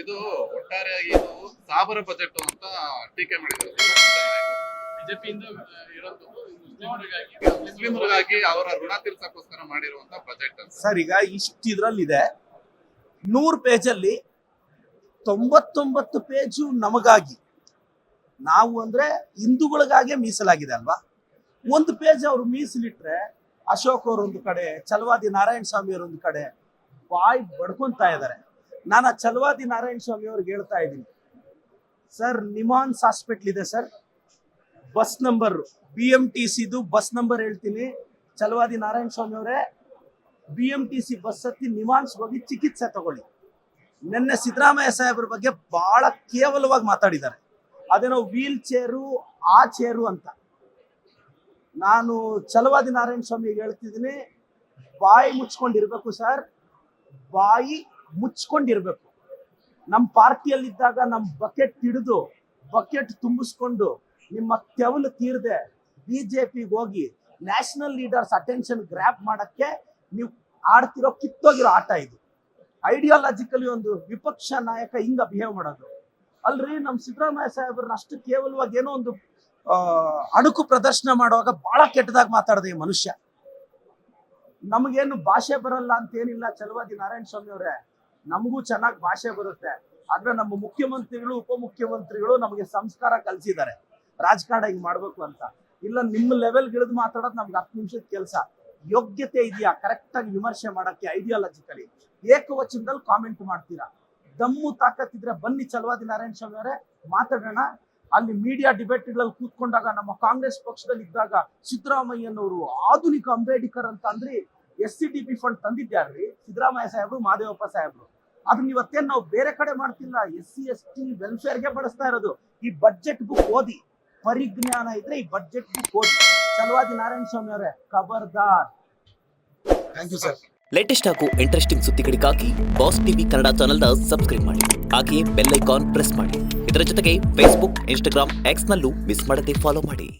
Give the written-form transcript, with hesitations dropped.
ಇದು ಒಟ್ಟಾರೆಯಾಗಿ ಇದು ಸಾಬರ ಬಜೆಟ್ ಅಂತ ಟೀಕೆ ಮಾಡಿದ್ದಾರೆ ಬಿಜೆಪಿಯಿಂದ ಇರೋದು ಮುಸ್ಲಿಮರಿಗಾಗಿ ಅವರ ಋಣ ತೀರ್ಸಕ್ಕೋಸ್ಕರ ಮಾಡಿರುವಂತ ಬಜೆಟ್ ಅಂತ. ಸರ್, ಈಗ ಇಷ್ಟು ಇದ್ರಲ್ಲಿದೆ 100 ಪೇಜಲ್ಲಿ 99 ಪೇಜು ನಮಗಾಗಿ, ನಾವು ಅಂದ್ರೆ ಹಿಂದೂಗಳಿಗಾಗೆ ಮೀಸಲಾಗಿದೆ ಅಲ್ವಾ. ಒಂದು ಪೇಜ್ ಅವರು ಮೀಸಲಿಟ್ರೆ ಅಶೋಕ್ ಅವರು ಒಂದು ಕಡೆ, ಛಲವಾದಿ ನಾರಾಯಣ ಸ್ವಾಮಿ ಅವರು ಒಂದು ಕಡೆ ಬಾಯ್ ಬಡ್ಕೊಂತಾ ಇದ್ದಾರೆ. ನಾನು ಆ ಛಲವಾದಿ ನಾರಾಯಣ ಸ್ವಾಮಿ ಅವ್ರಿಗೆ ಹೇಳ್ತಾ ಇದ್ದೀನಿ, ಸರ್ ನಿಮಾನ್ಸ್ ಹಾಸ್ಪಿಟ್ಲ್ ಇದೆ ಸರ್, ಬಸ್ ನಂಬರ್ BMTCದು ಬಸ್ ನಂಬರ್ ಹೇಳ್ತೀನಿ. ಛಲವಾದಿ ನಾರಾಯಣ ಸ್ವಾಮಿ ಅವರೇ, BMTC ಬಸ್ ಹತ್ತಿ ನಿಮಾನ್ಸ್ ಹೋಗಿ ಚಿಕಿತ್ಸೆ ತಗೊಳ್ಳಿ. ನಿನ್ನೆ ಸಿದ್ದರಾಮಯ್ಯ ಸಾಹೇಬ್ರ ಬಗ್ಗೆ ಬಹಳ ಕೇವಲವಾಗಿ ಮಾತಾಡಿದ್ದಾರೆ. ಅದೇನೋ ವೀಲ್ ಚೇರು ಆ ಚೇರು ಅಂತ. ನಾನು ಛಲವಾದಿ ನಾರಾಯಣ ಸ್ವಾಮಿಗೆ ಹೇಳ್ತಿದ್ದೀನಿ, ಬಾಯಿ ಮುಚ್ಕೊಂಡಿರ್ಬೇಕು ಸರ್, ಬಾಯಿ ಮುಚ್ಕೊಂಡಿರ್ಬೇಕು. ನಮ್ಮ ಪಾರ್ಟಿಯಲ್ಲಿದ್ದಾಗ ನಮ್ಮ ಬಕೆಟ್ ಹಿಡಿದು ಬಕೆಟ್ ತುಂಬಿಸ್ಕೊಂಡು ನಿಮ್ಮ ತೆವಲು ತೀರದೆ BJPಗೆ ಹೋಗಿ ನ್ಯಾಷನಲ್ ಲೀಡರ್ಸ್ ಅಟೆನ್ಷನ್ ಗ್ರ್ಯಾಪ್ ಮಾಡಕ್ಕೆ ನೀವು ಆಡ್ತಿರೋ ಕಿತ್ತೋಗಿರೋ ಆಟ ಇದು. ಐಡಿಯಾಲಜಿಕಲಿ ಒಂದು ವಿಪಕ್ಷ ನಾಯಕ ಹಿಂಗ ಬಿಹೇವ್ ಮಾಡೋದು ಅಲ್ರಿ. ನಮ್ಮ ಸಿದ್ದರಾಮಯ್ಯ ಸಾಹೇಬ್ರನ್ನ ಅಷ್ಟು ಕೇವಲವಾಗಿ ಏನೋ ಒಂದು ಅಣುಕು ಪ್ರದರ್ಶನ ಮಾಡುವಾಗ ಬಹಳ ಕೆಟ್ಟದಾಗಿ ಮಾತಾಡಿದೆ ಈ ಮನುಷ್ಯ. ನಮಗೇನು ಭಾಷೆ ಬರಲ್ಲ ಅಂತೇನಿಲ್ಲ ಛಲವಾದಿ ನಾರಾಯಣ ಸ್ವಾಮಿ ಅವರೇ, ನಮಗೂ ಚೆನ್ನಾಗಿ ಭಾಷೆ ಬರುತ್ತೆ. ಆದ್ರೆ ನಮ್ಮ ಮುಖ್ಯಮಂತ್ರಿಗಳು ಉಪಮುಖ್ಯಮಂತ್ರಿಗಳು ನಮಗೆ ಸಂಸ್ಕಾರ ಕಲಿಸಿದ್ದಾರೆ, ರಾಜಕಾರಣ ಹಿಂಗ್ ಮಾಡ್ಬೇಕು ಅಂತ. ಇಲ್ಲ ನಿಮ್ಮ ಲೆವೆಲ್ ಇಳಿದು ಮಾತಾಡೋದು ನಮ್ಗೆ 10 ನಿಮಿಷದ ಕೆಲಸ. ಯೋಗ್ಯತೆ ಇದೆಯಾ ಕರೆಕ್ಟ್ ಆಗಿ ವಿಮರ್ಶೆ ಮಾಡಕ್ಕೆ? ಐಡಿಯಾಲಜಿಕಲಿ ಏಕವಚನದಲ್ಲಿ ಕಾಮೆಂಟ್ ಮಾಡ್ತೀರಾ? ದಮ್ಮು ತಾಕತ್ತಿದ್ರೆ ಬನ್ನಿ ಛಲವಾದಿ ನಾರಾಯಣ ಸ್ವಾಮಿ ಅವರೇ, ಮಾತಾಡೋಣ. ಅಲ್ಲಿ ಮೀಡಿಯಾ ಡಿಬೇಟ್ಗಳಲ್ಲಿ ಕೂತ್ಕೊಂಡಾಗ ನಮ್ಮ ಕಾಂಗ್ರೆಸ್ ಪಕ್ಷದಲ್ಲಿ ಇದ್ದಾಗ ಸಿದ್ದರಾಮಯ್ಯನವರು ಆಧುನಿಕ ಅಂಬೇಡ್ಕರ್ ಅಂತ ಅಂದ್ರಿ. SCDP ಫಂಡ್ ತಂದಿದ್ಯಾರ್ರಿ ಸಿದ್ದರಾಮಯ್ಯ ಸಾಹೇಬ್ರು, ಮಾದೇವಪ್ಪ ಸಾಹೇಬ್ರು. ಅದನ್ನ ಇವತ್ತೇನು ನಾವು ಬೇರೆ ಕಡೆ ಮಾಡ್ತಿಲ್ಲ, SC ST ವೆಲ್ಫೇರ್ಗೆ ಬಳಸ್ತಾ ಇರೋದು. ಈ ಬಡ್ಜೆಟ್ ಬುಕ್ ಓದಿ, ಪರಿಜ್ಞಾನ ಇದ್ರೆ ಈ ಬಡ್ಜೆಟ್ ಬುಕ್ ಓದಿ. ಛಲವಾದಿ ನಾರಾಯಣ ಸ್ವಾಮಿ ಅವರೇ ಖಬರ್ದಾರ್. Thank you sir. ಲೇಟೆಸ್ಟ್ ಹಾಗೂ ಇಂಟ್ರೆಸ್ಟಿಂಗ್ ಸುದ್ದಿಗಳಿಗಾಗಿ ಬಾಸ್ ಟಿವಿ ಕನ್ನಡ ಚಾನೆಲ್ನ ಸಬ್ಸ್ಕ್ರೈಬ್ ಮಾಡಿ. ಹಾಗೆಯೇ ಬೆಲ್ ಐಕಾನ್ ಪ್ರೆಸ್ ಮಾಡಿ. ಇದರ ಜೊತೆಗೆ ಫೇಸ್ಬುಕ್, ಇನ್ಸ್ಟಾಗ್ರಾಮ್, X ನಲ್ಲೂ ಮಿಸ್ ಮಾಡದೆ ಫಾಲೋ ಮಾಡಿ.